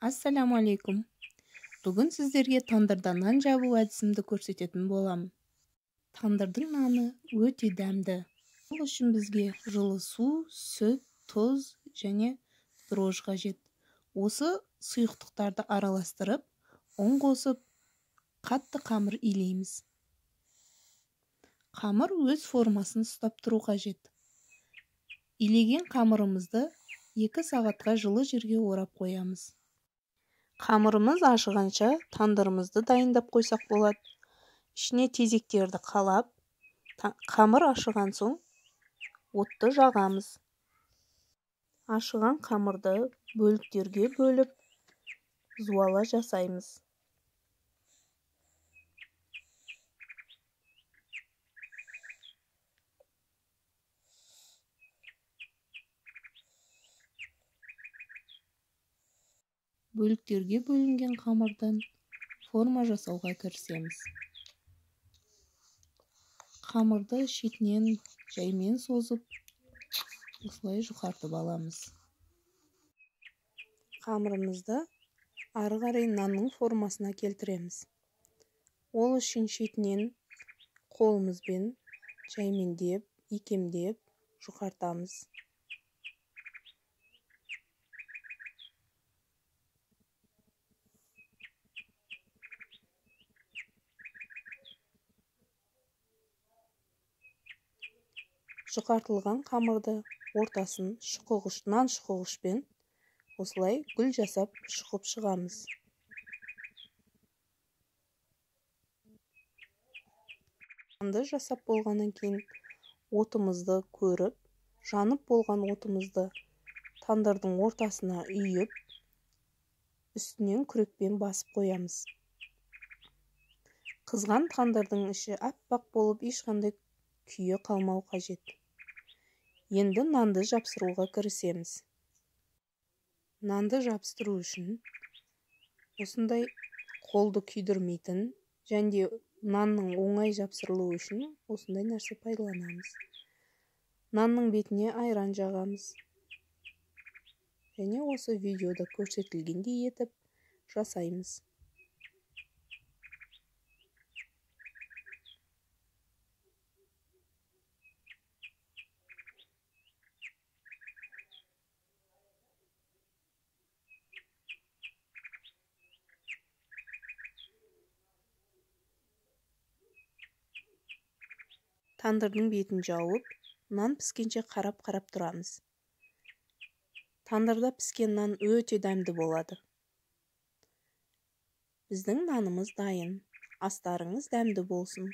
Ассаламу алейкум. Бүгін сіздерге тандырда нан жабу әдісімді көрсететін боламын. Тандырдың наны өте дәмді. Бұл үшін бізге жылы су, сүт, тұз және дрожж қажет. Осы сұйықтықтарды араластырып, ұн қосып, қатты қамыр илейміз. Қамыр өз формасын ұстап тұру қажет. Илеген қамырымызды 2 сағатқа жылы жерге орап қоямыз. Қамырымыз ашығанша тандырымызды дайындап қойсақ болады. Ішіне тезектерді қалап, қамыр ашыған соң отты жағамыз. Ашыған қамырды бөліктерге бөліп, зуала жасаймыз. Бөліктерге бөлінген қамырдан форма жасауға кірісеміз. Қамырды шетінен жаймен созып, осылай жұқартып аламыз. Қамырымызды ары қарай нанның формасына келтіреміз. Ол үшін шетінен қолымызбен жаймендеп, икемдеп жұқартамыз. Жұқартылған қамырды ортасын нан шұқығышпен осылай гүл жасап шұқып шығамыз. Нанды жасап болғаннан кейін отымызды көріп, жанып болған отымызды тандырдың ортасына үйіп, үстінен күрекпен басып қоямыз. Қызған тандырдың іші аппақ болып, ешқандай күйе қалмау қажет. Енді нанды жапсыруға кірісеміз. Нанды жапсыру үшін осындай қолды күйдірмейтін және нанның оңай жапсырылуы үшін осындай нәрсе пайдаланамыз. Нанның бетіне айран жағамыз. Және осы видеода көрсетілгендей етіп жасаймыз. Тандырдың бетін жауып, нан піскенше қарап-қарап тұрамыз. Тандырда піскен нан өте дәмді болады. Біздің нанымыз дайын. Астарыңыз дәмді болсын.